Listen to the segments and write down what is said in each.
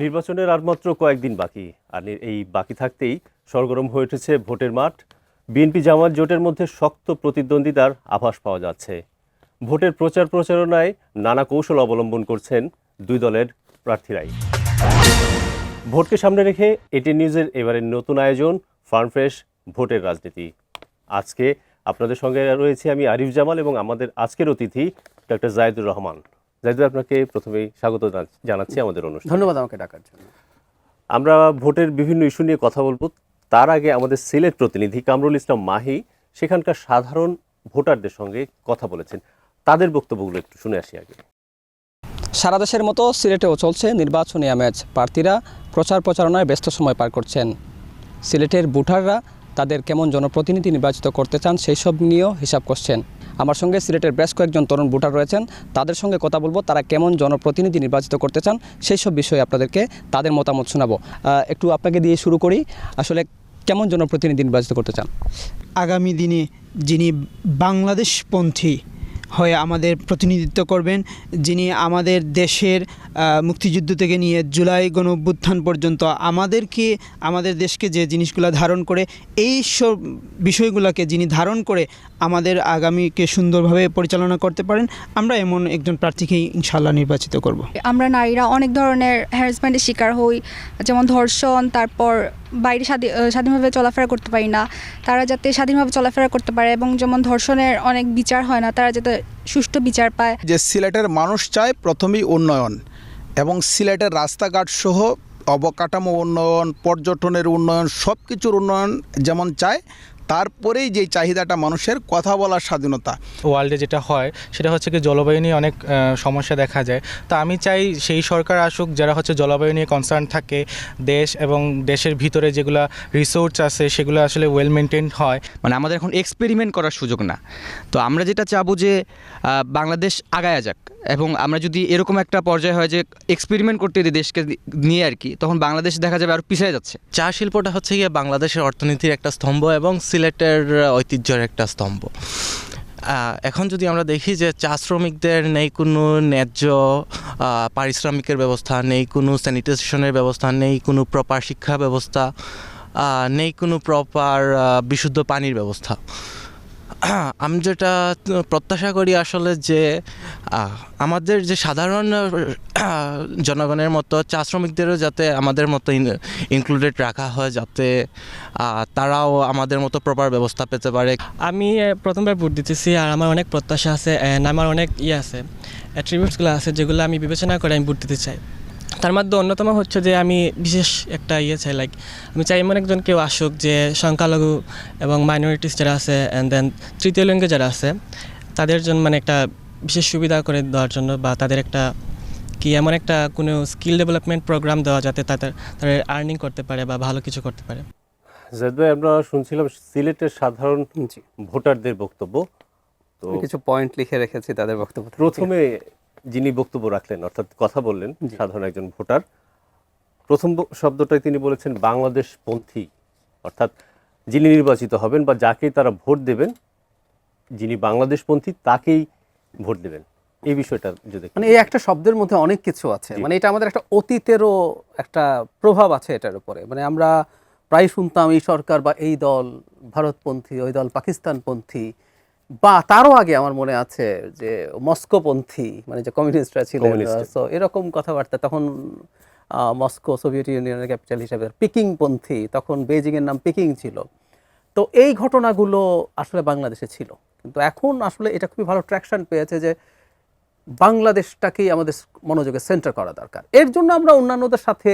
নির্বাচনের আর মাত্র কয়েকদিন বাকি, আর এই বাকি থাকতেই সরগরম হয়ে উঠেছে ভোটের মাঠ। বিএনপি জামায়াত জোটের মধ্যে শক্ত প্রতিদ্বন্দ্বিতার আভাস পাওয়া যাচ্ছে। ভোটের প্রচারণায় নানা কৌশল অবলম্বন করছেন দুই দলের প্রার্থীরাই। ভোটকে সামনে রেখে এটি নিউজের এবারের নতুন আয়োজন ফার্ম ফ্রেশ ভোটের রাজনীতি। আজকে আপনাদের সঙ্গে রয়েছে আমি আরিফ জামাল এবং আমাদের আজকের অতিথি ডক্টর জায়েদুর রহমান। জায়েদুর, আপনাকে প্রথমেই স্বাগত জানাচ্ছি আমাদের অনুষ্ঠানে। ধন্যবাদ আমাকে ডাকার জন্য। আমরা ভোটের বিভিন্ন ইস্যু নিয়ে কথা বলবো। তার আগে আমাদের সিলেট প্রতিনিধি কামরুল ইসলাম মাহি সেখানকার সাধারণ ভোটারদের সঙ্গে কথা বলেছেন, তাদের বক্তব্যগুলো একটু শুনে আসি আগে। সারা দেশের মতো সিলেটেও চলছে নির্বাচনী আমেজ। প্রার্থীরা প্রচারণায় ব্যস্ত সময় পার করছেন। সিলেটের ভোটাররা তাদের কেমন জনপ্রতিনিধি নির্বাচিত করতে চান সেই সব নিয়েও হিসাব করছেন। আমার সঙ্গে সিলেটের বেশ কয়েকজন তরুণ ভোটার রয়েছেন, তাদের সঙ্গে কথা বলবো। তারা কেমন জনপ্রতিনিধি নির্বাচিত করতে চান সেই সব বিষয়ে আপনাদেরকে তাদের মতামত শোনাবো। একটু আপনাকে দিয়ে শুরু করি। আসলে কেমন জনপ্রতিনিধি নির্বাচিত করতে চান? আগামী দিনে যিনি বাংলাদেশপন্থী হয়ে আমাদের প্রতিনিধিত্ব করবেন, যিনি আমাদের দেশের মুক্তিযুদ্ধ থেকে নিয়ে জুলাই গণঅভ্যুত্থান পর্যন্ত আমাদের দেশকে যে জিনিসগুলো ধারণ করে, এই সব বিষয়গুলোকে যিনি ধারণ করে আমাদের আগামীকে সুন্দরভাবে পরিচালনা করতে পারেন, আমরা এমন একজন প্রার্থীকেই ইনশাআল্লাহ নির্বাচিত করব। আমরা নারীরা অনেক ধরনের হ্যারাসমেন্টের শিকার হই, যেমন ধর্ষণ, তারপর বাইরে স্বাধীনভাবে চলাফেরা করতে পারি না। তারা যাতে স্বাধীনভাবে চলাফেরা করতে পারে এবং যেমন ধর্ষণের অনেক বিচার হয় না, তারা যাতে সুষ্ঠু বিচার পায়। যে সিলেটের মানুষ চায় প্রথমেই উন্নয়ন, এবং সিলেটের রাস্তাঘাট সহ অবকাঠামো উন্নয়ন, পর্যটনের উন্নয়ন, সব কিছুর উন্নয়ন যেমন চায়, তারপরেই যে চাহিদাটা মানুষের কথা বলার স্বাধীনতা। ওয়ার্ল্ডে যেটা হয় সেটা হচ্ছে কি জলবায়ু নিয়ে অনেক সমস্যা দেখা যায়। তো আমি চাই সেই সরকার আসুক যারা হচ্ছে জলবায়ু নিয়ে কনসার্ন থাকে, দেশ এবং দেশের ভিতরে যেগুলো রিসোর্স আছে সেগুলো আসলে ওয়েল মেনটেন্ড হয়। মানে আমাদের এখন এক্সপেরিমেন্ট করার সুযোগ না। তো আমরা যেটা চাবো যে বাংলাদেশ আগায়া যাক, এবং আমরা যদি এরকম একটা পর্যায়ে হয় যে এক্সপেরিমেন্ট করতে দিই দেশকে নিয়ে আর কি, তখন বাংলাদেশ দেখা যাবে আর পিছিয়ে যাচ্ছে। চা শিল্পটা হচ্ছে গিয়ে বাংলাদেশের অর্থনীতির একটা স্তম্ভ এবং সিলেটের ঐতিহ্যের একটা স্তম্ভ। এখন যদি আমরা দেখি যে চা শ্রমিকদের নেই কোনো ন্যায্য পারিশ্রমিকের ব্যবস্থা, নেই কোনো স্যানিটেশনের ব্যবস্থা, নেই কোনো প্রপার শিক্ষা ব্যবস্থা, নেই কোনো প্রপার বিশুদ্ধ পানির ব্যবস্থা। আমি যেটা প্রত্যাশা করি আসলে যে আমাদের যে সাধারণ জনগণের মতো চা শ্রমিকদেরও যাতে আমাদের মতো ইনক্লুডেড রাখা হয়, যাতে তারাও আমাদের মতো প্রপার ব্যবস্থা পেতে পারে। আমি প্রথমবার ভোট দিতেছি, আর আমার অনেক প্রত্যাশা আছে, আমার অনেক আছে, অ্যাট্রিবিউটসগুলো আছে যেগুলো আমি বিবেচনা করে আমি ভোট দিতে চাই। তার মধ্যে অন্যতম হচ্ছে যে আমি বিশেষ একটা চাই, আমি চাই এমন একজন কেউ আসুক যে সংখ্যালঘু এবং মাইনরিটিস যারা আছে অ্যান্ড দেন তৃতীয় লিঙ্গে যারা আছে তাদের জন্য মানে একটা বিশেষ সুবিধা করে দেওয়ার জন্য, বা তাদের একটা এমন একটা কোনো স্কিল ডেভেলপমেন্ট প্রোগ্রাম দেওয়া যাতে তারা আর্নিং করতে পারে বা ভালো কিছু করতে পারে। জায়েদ ভাই, আমরা শুনছিলাম সিলেটের সাধারণ ভোটারদের বক্তব্য, তো কিছু পয়েন্ট লিখে রেখেছি তাদের বক্তব্য। প্রথমে যিনি বক্তব্য রাখলেন, অর্থাৎ কথা বললেন সাধারণ একজন ভোটার, প্রথম শব্দটাই তিনি বলেছেন বাংলাদেশপন্থী, অর্থাৎ যিনি নির্বাচিত হবেন বা যাকেই তারা ভোট দেবেন, যিনি বাংলাদেশপন্থী তাকেই ভোট দেবেন। এই বিষয়টা যদি মানে এই একটা শব্দের মধ্যে অনেক কিছু আছে, মানে এটা আমাদের একটা অতীতেরও একটা প্রভাব আছে এটার উপরে। মানে আমরা প্রায় শুনতাম এই সরকার বা এই দল ভারতপন্থী, ওই দল পাকিস্তানপন্থী, বা তারও আগে আমার মনে আছে যে মস্কোপন্থী, মানে যে কমিউনিস্টরা ছিলেন, সো এরকম কথাবার্তা। তখন মস্কো সোভিয়েত ইউনিয়নের ক্যাপিটাল হিসেবে, পিকিংপন্থী, তখন বেজিংয়ের নাম পিকিং ছিল। তো এই ঘটনাগুলো আসলে বাংলাদেশে ছিল, কিন্তু এখন আসলে এটা খুবই ভালো ট্র্যাকশন পেয়েছে যে বাংলাদেশটাকেই আমাদের মনোযোগে সেন্টার করা দরকার। এর জন্য আমরা অন্যান্যদের সাথে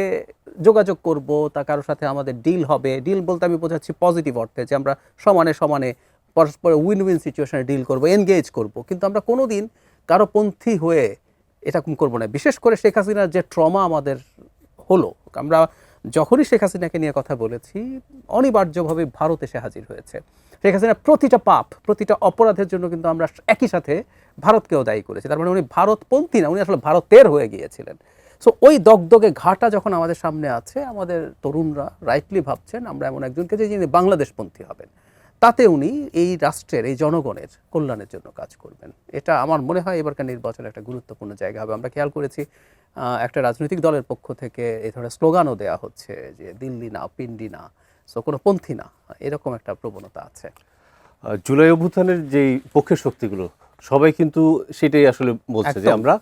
যোগাযোগ করব, তা কারোর সাথে আমাদের ডিল হবে। ডিল বলতে আমি বোঝাচ্ছি পজিটিভ অর্থে, যে আমরা সমানে সমানে পরস্পর উইন উইন সিচুয়েশনে ডিল করব, এনগেজ করব, কিন্তু আমরা কোনো দিন কারো পন্থী হয়ে এরকম করবো না। বিশেষ করে শেখ হাসিনার যে ট্রমা আমাদের হলো, আমরা যখনই শেখ হাসিনাকে নিয়ে কথা বলেছি অনিবার্যভাবে ভারত এসে হাজির হয়েছে। শেখ হাসিনার প্রতিটা পাপ, প্রতিটা অপরাধের জন্য কিন্তু আমরা একই সাথে ভারতকেও দায়ী করেছি। তার মানে উনি ভারতপন্থী না, উনি আসলে ভারতের হয়ে গিয়েছিলেন। সো ওই দগদগে ঘাটা যখন আমাদের সামনে আছে, আমাদের তরুণরা রাইটলি ভাবছেন আমরা এমন একজনকে যে যিনি বাংলাদেশপন্থী হবেন, তাতে উনি এই রাষ্ট্রের এই জনগণের কল্যাণের জন্য কাজ করবেন। এটা আমার মনে হয় এবারকার নির্বাচনে একটা গুরুত্বপূর্ণ জায়গা হবে। আমরা খেয়াল করেছি একটা রাজনৈতিক দলের পক্ষ থেকে এই ধরনের স্লোগানও দেওয়া হচ্ছে যে দিল্লি না, পিন্ডি না, সো কোনো পন্থী না, এরকম একটা প্রবণতা আছে। জুলাই অভ্যুত্থানের যেই পক্ষের শক্তিগুলো সবাই কিন্তু সেটাই আসলে বলছে যে একদম। আমরা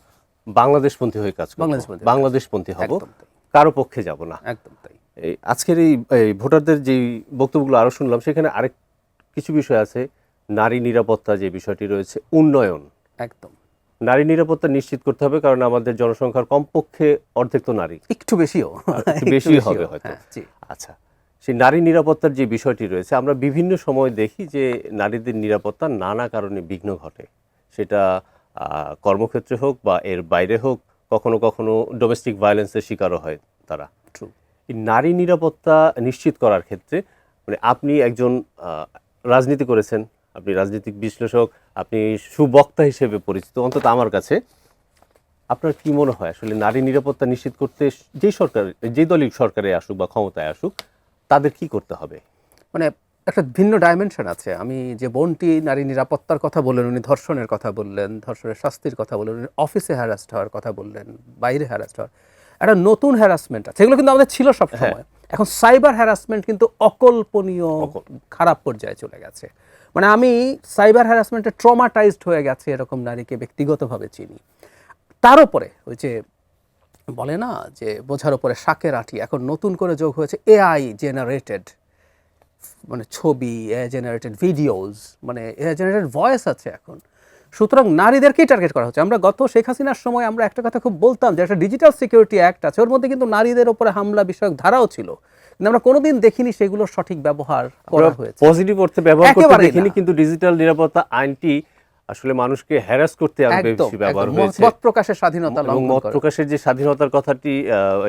বাংলাদেশপন্থী হয়ে কাজ করব, বাংলাদেশপন্থী। বাংলাদেশপন্থী হব, একদম তাই, কারো পক্ষে যাব না। একদম তাই। এই আজকের এই ভোটারদের যেই বক্তব্যগুলো আরো শুনলাম, সেখানে আরেক কিছু বিষয় আছে। নারী নিরাপত্তা যে বিষয়টি রয়েছে, উন্নয়ন, একদম নারী নিরাপত্তা নিশ্চিত করতে হবে, কারণ আমাদের জনসংখ্যার কমপক্ষে অর্ধেক তো নারী, একটু বেশিও, একটু বেশি হবে হয়তো। হ্যাঁ, জি। আচ্ছা, সেই নারী নিরাপত্তার যে বিষয়টি রয়েছে, আমরা বিভিন্ন সময় দেখি যে নারীদের নিরাপত্তা নানা কারণে বিঘ্ন ঘটে, সেটা কর্মক্ষেত্রে হোক বা এর বাইরে হোক, কখনো কখনো ডোমেস্টিক ভায়োলেন্সের শিকারও হয় তারা। এই নারী নিরাপত্তা নিশ্চিত করার ক্ষেত্রে মানে আপনি একজন রাজনীতি করেছেন, আপনি রাজনৈতিক বিশ্লেষক, আপনি সুবক্তা হিসেবে পরিচিত অন্তত আমার কাছে। আপনার কি মনে হয় আসলে নারী নিরাপত্তা নিশ্চিত করতে যেই সরকার, যেই দলই সরকারে আসুক বা ক্ষমতায় আসুক, তাদের কি করতে হবে? মানে একটা ভিন্ন ডাইমেনশন আছে। আমি যে বোনটি নারী নিরাপত্তার কথা বললেন, উনি ধর্ষণের কথা বললেন, ধর্ষণের শাস্তির কথা বললেন, উনি অফিসে হ্যারাস্ট হওয়ার কথা বললেন, বাইরে হ্যারাস্ট হওয়ার, একটা নতুন হ্যারাসমেন্ট আছে, এগুলো কিন্তু আমাদের ছিল সব সময়। এখন সাইবার হ্যারাসমেন্ট কিন্তু অকল্পনীয় খারাপ পর্যায়ে চলে গেছে। মানে আমি সাইবার হ্যারাসমেন্টে ট্রমাটাইজড হয়ে গেছে এরকম নারীকে ব্যক্তিগতভাবে চিনি। তার উপরে ওই যে বলে না যে বোঝার উপরে শাকের আঁটি, এখন নতুন করে যোগ হয়েছে এআই জেনারেটেড মানে ছবি, এআই জেনারেটেড ভিডিওস, মানে এআই জেনারেটেড ভয়েস আছে এখন। সুতরাং নারীদেরকেই টার্গেট করা হচ্ছে। আমরা গত শেখ হাসিনার সময় আমরা একটা কথা খুব বলতাম যে একটা ডিজিটাল সিকিউরিটি অ্যাক্ট আছে, ওর মধ্যে কিন্তু নারীদের উপরে হামলা বিষয়ক ধারাও ছিল, কিন্তু আমরা কোনোদিন দেখিনি সেগুলোর সঠিক ব্যবহার করা হয়েছে। পজিটিভ অর্থে ব্যবহার করতে একেবারেই দেখিনি, না। কিন্তু ডিজিটাল নিরাপত্তা আইনটি আসলে মানুষকে হ্যারাস করতে আরো একদম, বেশি ব্যবহার একদম। হয়েছে। মত প্রকাশের স্বাধীনতা এবং লঙ্ঘন মত করে। প্রকাশের যে স্বাধীনতার কথাটি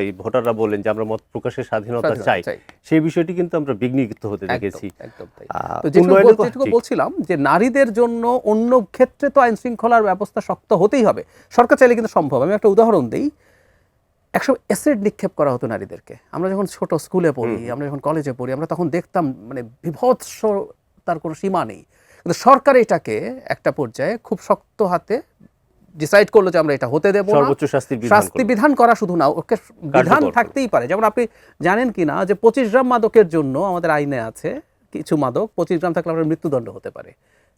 এই ভোটাররা বলেন যে আমরা মত প্রকাশের স্বাধীনতা স্বাধীনতা চাই, চাই। সেই বিষয়টি কিন্তু আমরা বিঘ্নিত হতে দেখেছি। একদম তাই। আহ, তো যেটুকু উন্নয়নের কথা- যেটুকু জি। বলছিলাম যে নারীদের জন্য অন্য ক্ষেত্রে তো আইন শৃঙ্খলার ব্যবস্থা শক্ত হতেই হবে, সরকার চাইলে কিন্তু সম্ভব। আমি একটা উদাহরণ দিই, একসময় অ্যাসিড নিক্ষেপ করা হতো নারীদেরকে। আমরা যখন ছোট স্কুলে পড়ি, আমরা যখন কলেজে পড়ি, আমরা তখন দেখতাম মানে বিভৎস, তার কোনো সীমা নেই। কিন্তু সরকার এটাকে একটা পর্যায়ে খুব শক্ত হাতে ডিসাইড করলো যে আমরা এটা হতে দেব না। সর্বোচ্চ শাস্তির বিধান শাস্তি করলো। বিধান করা শুধু না, ওকে বিধান করলো। থাকতেই পারে। যেমন আপনি জানেন কি না যে 25 গ্রাম মাদকের জন্য আমাদের আইনে আছে কিছু মাদক 25 গ্রাম থাকলে আপনার মৃত্যুদণ্ড হতে পারে।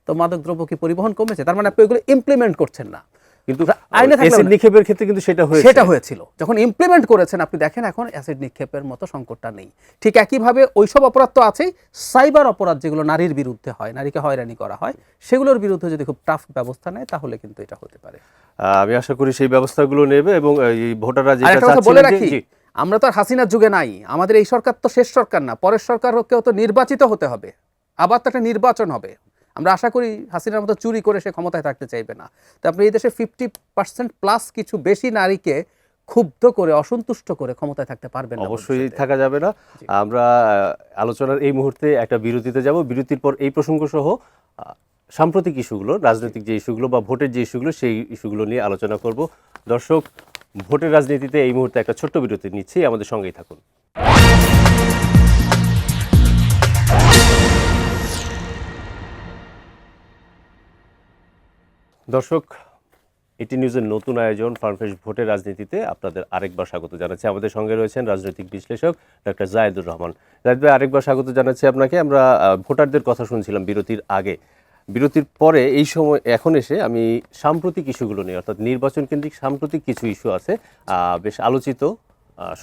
তো মাদক দ্রব্য কি পরিবহন কমেছে? তার মানে আপনি ওইগুলো ইমপ্লিমেন্ট করছেন না। কিন্তু আইনে থাকলেও অ্যাসিড না। নিক্ষেপের ক্ষেত্রে কিন্তু সেটা হয়েছে। সেটা হয়েছিল যখন ইমপ্লিমেন্ট করেছেন আপনি দেখেন এখন অ্যাসিড নিক্ষেপের মতো সংকটটা নেই। ঠিক একইভাবে ওইসব অপরাধ তো আছেই, সাইবার অপরাধ যেগুলো নারীর বিরুদ্ধে হয়, নারীকে হয়রানি করা হয়, সেগুলোর বিরুদ্ধে যদি খুব টাফ ব্যবস্থা নেয় তাহলে কিন্তু এটা হতে পারে। আমি আশা করি সেই ব্যবস্থাগুলো নেবে এবং এই ভোটাররা আর যেটা একটা কথা বলে চাচ্ছিলেন রাখি, যে আমরা তো আর হাসিনার যুগে নাই। আমাদের এই সরকার তো শেষ সরকার না, পরের সরকারকেও তো নির্বাচিত হতে হবে, আবার তো একটা নির্বাচন হবে। আমরা আশা করি হাসিনার মতো চুরি করে সে ক্ষমতায় থাকতে চাইবে না। তো আপনি এই দেশে 50% প্লাস কিছু বেশি নারীকে ক্ষুব্ধ করে, অসন্তুষ্ট করে ক্ষমতায় থাকতে পারবেন না অবশ্যই ভবিষ্যতে। থাকা যাবে না। আমরা আলোচনার এই মুহূর্তে একটা বিরতিতে যাব। বিরতির পর এই প্রসঙ্গ সহ সাম্প্রতিক ইস্যুগুলো, রাজনৈতিক যে ইস্যুগুলো বা ভোটের যে ইস্যুগুলো, সেই ইস্যুগুলো নিয়ে আলোচনা করব। দর্শক, ভোটের রাজনীতিতে এই মুহূর্তে একটা ছোট্ট বিরতি নিচ্ছি, আমাদের সঙ্গেই থাকুন। দর্শক, এটি নিউজের নতুন আয়োজন ফার্মফ্রেশ ভোটের রাজনীতিতে আপনাদের আরেকবার স্বাগত জানাচ্ছি। আমাদের সঙ্গে রয়েছেন রাজনৈতিক বিশ্লেষক ডক্টর জায়েদুর রহমান। জায়েদ ভাই, আরেকবার স্বাগত জানাচ্ছি আপনাকে। আমরা ভোটারদের কথা শুনছিলাম বিরতির আগে। বিরতির পরে এই সময় এখন এসে আমি সাম্প্রতিক ইস্যুগুলো নিয়ে, অর্থাৎ নির্বাচন কেন্দ্রিক সাম্প্রতিক কিছু ইস্যু আছে, বেশ আলোচিত,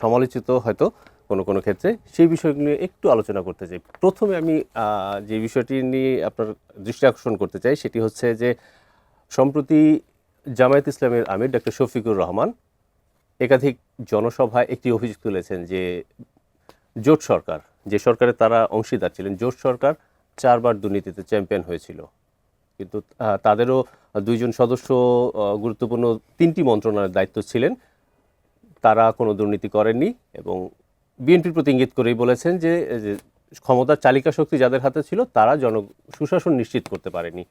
সমালোচিত হয়তো কোনো কোনো ক্ষেত্রে, সেই বিষয়গুলো নিয়ে একটু আলোচনা করতে চাই। প্রথমে আমি যে বিষয়টি নিয়ে আপনার দৃষ্টি আকর্ষণ করতে চাই সেটি হচ্ছে যে সম্প্রতি জামায়াত ইসলামের আমির ডক্টর শফিকুর রহমান একাধিক জনসভায় একটি অভিযোগ তুলেছেন যে জোট সরকার, যে সরকারে তারা অংশীদার ছিলেন, জোট সরকার 4 বার দুর্নীতিতে চ্যাম্পিয়ন হয়েছিল, কিন্তু তাদেরও 2 জন সদস্য গুরুত্বপূর্ণ 3টি মন্ত্রণালয়ের দায়িত্ব ছিলেন, তারা কোনো দুর্নীতি করেননি এবং বিএনপির প্রতি ইঙ্গিত করেই বলেছেন যে ক্ষমতার চালিকা শক্তি যাদের হাতে ছিল তারা সুশাসন নিশ্চিত করতে পারেনি।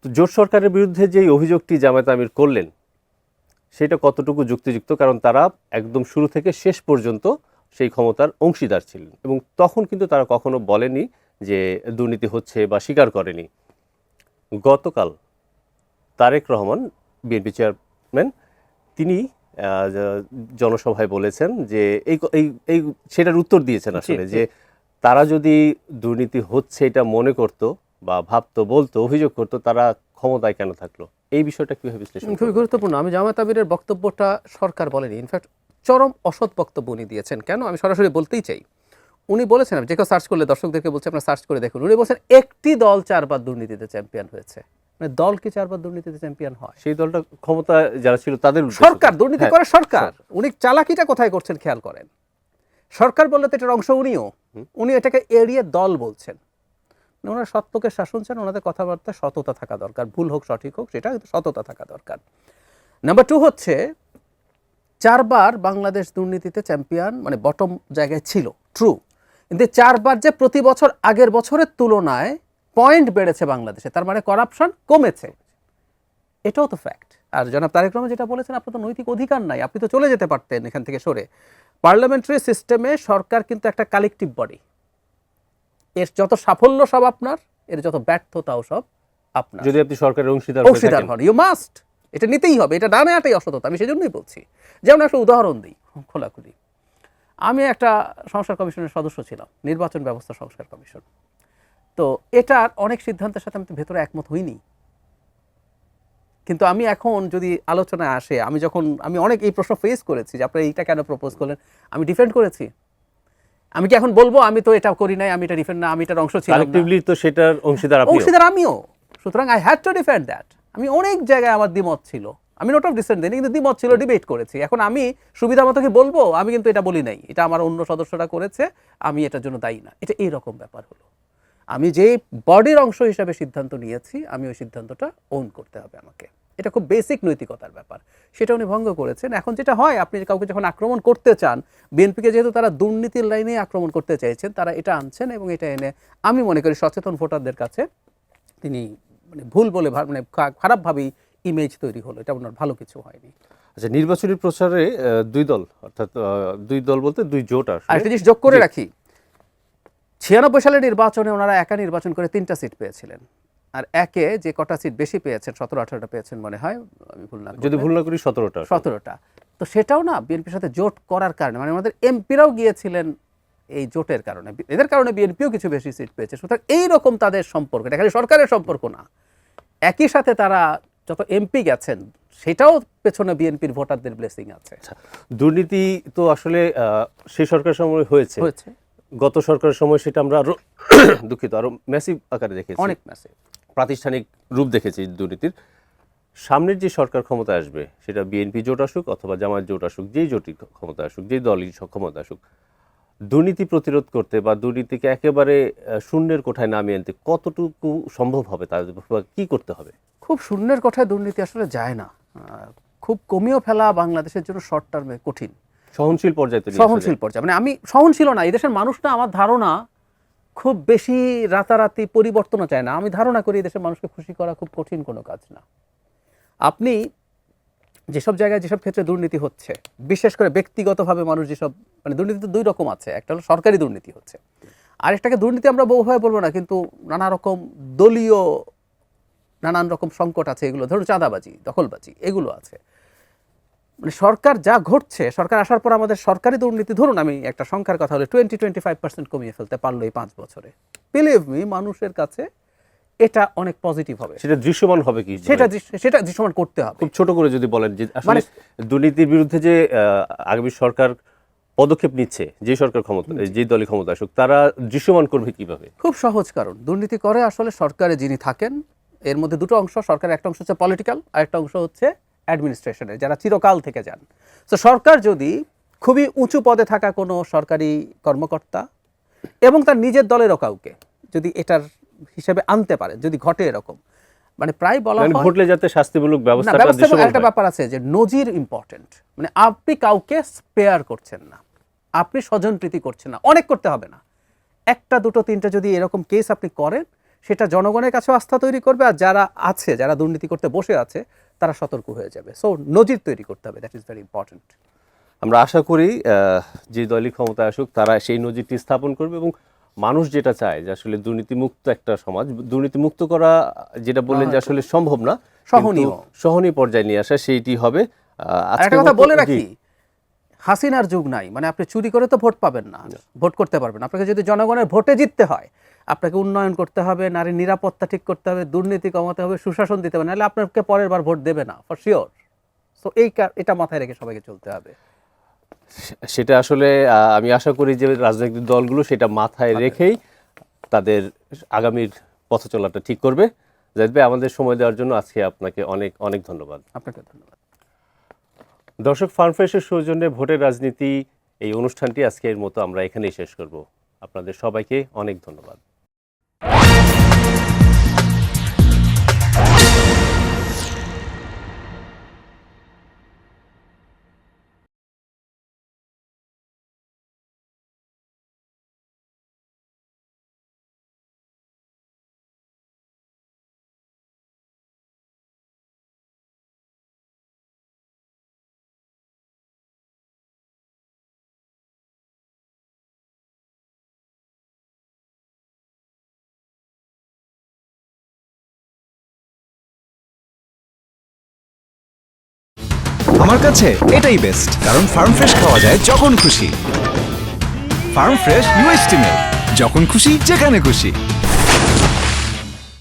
তো জোট সরকারের বিরুদ্ধে যে অভিযোগটি জামায়াত আমির করলেন সেটা কতটুকু যুক্তিযুক্ত? কারণ তারা একদম শুরু থেকে শেষ পর্যন্ত সেই ক্ষমতার অংশীদার ছিলেন এবং তখন কিন্তু তারা কখনো বলেনি যে দুর্নীতি হচ্ছে বা স্বীকার করেনি। গতকাল তারেক রহমান বিএনপি চেয়ারম্যান তিনি জনসভায় বলেছেন যে এই সেটার উত্তর দিয়েছেন আসলে যে তারা যদি দুর্নীতি হচ্ছে এটা মনে করতো বা ভাবতো, বলতো, অভিযোগ করতো, তারা ক্ষমতায় কেন থাকলো? এই বিষয়টা কিভাবে বিশ্লেষণ খুবই করবেন? গুরুত্বপূর্ণ। আমি জামায়াত আমিরের বক্তব্যটা সরকার বলেনি, ইনফ্যাক্ট চরম অসৎ বক্তব্য উনি দিয়েছেন। কেন আমি সরাসরি বলতেই চাই, উনি বলেছেন, যে কেউ সার্চ করলে, দর্শকদেরকে বলছে আপনারা সার্চ করে দেখুন, উনি বলছেন একটি দল 4 বার দুর্নীতিতে চ্যাম্পিয়ন হয়েছে। মানে দল কি 4 বার দুর্নীতিতে চ্যাম্পিয়ন হয়? সেই দলটা ক্ষমতা যারা ছিল তাদের উদ্দেশ্যে সরকার দুর্নীতি হ্যাঁ, করে সরকার। উনি চালাকিটা কোথায় করছেন খেয়াল করেন। সরকার বললে তো এটার অংশ উনিও, উনি এটাকে এড়িয়ে দল বলছেন। ওনারা সত্যকে শাসন চান, ওনাদের কথাবার্তা সততা থাকা দরকার, ভুল হোক সঠিক হোক সেটা কিন্তু সততা থাকা দরকার। নাম্বার 2 হচ্ছে 4 বার বাংলাদেশ দুর্নীতিতে চ্যাম্পিয়ন, মানে বটম জায়গায় ছিল, ট্রু। কিন্তু 4 বার যে প্রতি বছর আগের বছরের তুলনায় পয়েন্ট বেড়েছে বাংলাদেশে, তার মানে করাপশন কমেছে, এটাও তো ফ্যাক্ট। আর জনাব তারেক রহমান যেটা বলেছেন, আপনার তো নৈতিক অধিকার নাই, আপনি তো চলে যেতে পারতেন এখান থেকে সরে। পার্লামেন্টারি সিস্টেমে সরকার কিন্তু একটা কালেকটিভ বডি, এর যত সাফল্য সব আপনার, এর যত ব্যর্থতাও সব আপনার। যদি আপনি সরকারের অংশীদার হন, ইউ মাস্ট, এটা নিতেই হবে, এটা ডানে আটাই অসততা। আমি সেজন্যই বলছি। যেমন একটা উদাহরণ দিই খোলাখুলি, আমি একটা সংস্কার কমিশনের সদস্য ছিলাম, নির্বাচন ব্যবস্থা সংস্কার কমিশন। তো এটার অনেক সিদ্ধান্তের সাথে আমি ভেতরে একমত হইনি, কিন্তু আমি এখন যদি আলোচনায় আসে, আমি অনেক এই প্রশ্ন ফেস করেছি যে আপনারা এইটা কেন প্রপোজ করলেন, আমি ডিফেন্ড করেছি। আমি কি এখন বলবো আমি তো এটা করি নাই, আমি এটা ডিফেন্ড না, আমি এটার অংশ ছিলাম না? কালেক্টিভলি তো সেটার অংশীদার আমিও। সুতরাং I had to defend that. আমি অনেক জায়গায় আমার দ্বিমত ছিল, আমি নোট অফ ডিসেন্ট দিই, কিন্তু দ্বিমত ছিল, ডিবেট করেছি। এখন আমি সুবিধা মতো কি বলবো আমি কিন্তু এটা বলি নাই, এটা আমার অন্য সদস্যরা করেছে, আমি এটার জন্য দায়ী না। এটা এইরকম ব্যাপার হলো। আমি যে বডির অংশ হিসাবে সিদ্ধান্ত নিয়েছি, আমি ওই সিদ্ধান্তটা ওন করতে হবে আমাকে। এটা খুব বেসিক নৈতিকতার ব্যাপার, সেটা উনি ভঙ্গ করেছেন। এখন যেটা হয়, আপনি কাউকে যখন আক্রমণ করতে চান, বিএনপিকে যেহেতু তারা দুর্নীতির লাইনে আক্রমণ করতে চাইছেন, তারা এটা আনছেন এবং এটা এনে আমি মনে করি সচেতন ভোটারদের কাছে তিনি মানে ভুল বলে, মানে খারাপভাবেই ইমেজ তৈরি হলো, এটা ওনার ভালো কিছু হয়নি। আচ্ছা, নির্বাচনী প্রচারে দুই দল, অর্থাৎ দুই দল বলতে দুই জোট আসলে। আরেকটা জিনিস যোগ করে রাখি, 96 সালের নির্বাচনে ওনারা একা নির্বাচন করে 3টা সিট পেয়েছিলেন, আর একে যে কটা সিট বেশি পেয়েছেন, 17-18টা পেয়েছেন মনে হয়, আমি যদি ভুল না করি 17টা। তো সেটাও না বিএনপির সাথে জোট করার কারণে, মানে আমাদের এমপিরাও গিয়েছিলেন এই জোটের কারণে, এদের কারণে বিএনপিও কিছু বেশি সিট পেয়েছে। সুতরাং এইরকম তাদের সম্পর্ক, এটা খালি সরকারের সম্পর্ক না, একই সাথে তারা যত এমপি গেছেন সেটাও পেছনে বিএনপির ভোটারদের ব্লেসিং আছে। দুর্নীতি তো আসলে সেই সরকারের সময় হয়েছে, গত সরকারের সময় সেটা আমরা আরো দুঃখিত, আরো ম্যাসিভ আকারে দেখেছি, অনেক ম্যাসিভ প্রাতিষ্ঠানিক রূপ দেখেছি দুর্নীতির। সামনের যে সরকার ক্ষমতা আসবে, সেটা বিএনপি জোট আসুক অথবা জামায়াত জোট আসুক, যেই জোটই ক্ষমতা আসুক, যেই দলই ক্ষমতা আসুক, দুর্নীতি প্রতিরোধ করতে বা দুর্নীতিকে একেবারে শূন্যের কোঠায় নামিয়ে আনতে কতটুকু সম্ভব হবে, তাদের কি করতে হবে? খুব শূন্যের কোঠায় দুর্নীতি আসলে যায় না, খুব কমিয়েও ফেলা বাংলাদেশের জন্য শর্ট টার্মে কঠিন। সহনশীল পর্যায়ে, মানে আমি সহনশীল না, এই দেশের মানুষটা আমার ধারণা খুব বেশি রাতারাতি পরিবর্তনও চায় না। আমি ধারণা করি এই দেশের মানুষকে খুশি করা খুব কঠিন কোনো কাজ না। আপনি যেসব জায়গায় যেসব ক্ষেত্রে দুর্নীতি হচ্ছে, বিশেষ করে ব্যক্তিগতভাবে মানুষ যেসব, মানে দুর্নীতি তো 2 রকম আছে, একটা হলো সরকারি দুর্নীতি হচ্ছে, আরেকটাকে দুর্নীতি আমরা বহুভাবে বলবো না, কিন্তু নানা রকম দলীয় নানান রকম সংকট আছে, এগুলো ধরুন চাঁদাবাজি, দখলবাজি, এগুলো আছে। মানে সরকার যা ঘটছে, সরকার আসার পর আমাদের সরকারি দুর্নীতি, ধরুন আমি একটা সংখ্যার কথা হলে 20-25% কমিয়ে ফেলতে পারলো এই 5 বছরে, বিলিভ মি মানুষের কাছে এটা অনেক পজিটিভ হবে। সেটা দৃশ্যমান হবে কি, সেটা দৃশ্যমান করতে হবে। খুব ছোট করে যদি বলেন যে আসলে দুর্নীতির বিরুদ্ধে যে আগামী সরকার পদক্ষেপ নিচ্ছে, যে সরকার ক্ষমতা, যে দলই ক্ষমতা আসুক, তারা দৃশ্যমান করবে কিভাবে? খুব সহজ, কারণ দুর্নীতি করে আসলে সরকারে যিনি থাকেন, এর মধ্যে 2টো অংশ, সরকারের একটা অংশ হচ্ছে পলিটিক্যাল, আর একটা অংশ হচ্ছে অ্যাডমিনিস্ট্রেশনের, যারা চিরকাল থেকে যান। তো সরকার যদি খুবই উঁচু পদে থাকা কোনো সরকারি কর্মকর্তা এবং তার নিজের দলেরও কাউকে যদি এটার হিসেবে আনতে পারে, যদি ঘটে এরকম, মানে প্রায় বলা হয় ঘটলে যাতে শাস্তিমূলক ব্যবস্থাটা দৃশ্যমান হয়। একটা ব্যাপার আছে যে নজির ইম্পর্টেন্ট, মানে আপনি কাউকে স্পেয়ার করছেন না, আপনি স্বজনপ্রীতি করছেন না, অনেক করতে হবে না, 1টা 2টো 3টা যদি এরকম কেস আপনি করেন, সেটা জনগণের কাছেও আস্থা তৈরি করবে, আর যারা দুর্নীতি করতে বসে আছে তারা সতর্ক হয়ে যাবে। সো নজির তৈরি করতে হবে, দ্যাট ইজ ভেরি ইম্পর্টেন্ট। আমরা আশা করি যে দলই ক্ষমতা আসুক তারা সেই নজিরটি স্থাপন করবে এবং মানুষ যেটা চায় যে আসলে দুর্নীতিমুক্ত একটা সমাজ, দুর্নীতিমুক্ত করা যেটা বললেন যে আসলে সম্ভব না, সহনীয়। কিন্তু সহনীয় পর্যায়ে নিয়ে আসা সেইটি হবে। আর একটা কথা বলে রাখি, হাসিনার যুগ নাই, মানে আপনি চুরি করে তো ভোট পাবেন না, ভোট করতে পারবেন। আপনাকে যদি জনগণের ভোটে জিততে হয়, আপনাকে উন্নয়ন করতে হবে, নারীর নিরাপত্তা ঠিক করতে হবে, দুর্নীতি কমাতে হবে, সুশাসন দিতে হবে, নাহলে আপনাকে পরের বার ভোট দেবে না ফর শিওর। সো এটা মাথায় রেখে সবাইকে চলতে হবে। সেটা আসলে আমি আশা করি যে রাজনৈতিক দলগুলো সেটা মাথায় রেখেই তাদের আগামীর পথ চলাটা ঠিক করবে। জাহিদ ভাই, আমাদের সময় দেওয়ার জন্য আজকে আপনাকে অনেক অনেক ধন্যবাদ। আপনাকে ধন্যবাদ। দর্শক, ফার্মফ্রেশের সৌজন্যে ভোটের রাজনীতি এই অনুষ্ঠানটি আজকের মতো আমরা এখানেই শেষ করব। আপনাদের সবাইকে অনেক ধন্যবাদ। আমার কাছে এটাই বেস্ট, কারণ ফার্ম ফ্রেশ খাওয়া যায় যখন খুশি। ফার্ম ফ্রেশ ইউএসটি মিল্ক, যখন খুশি যেখানে খুশি।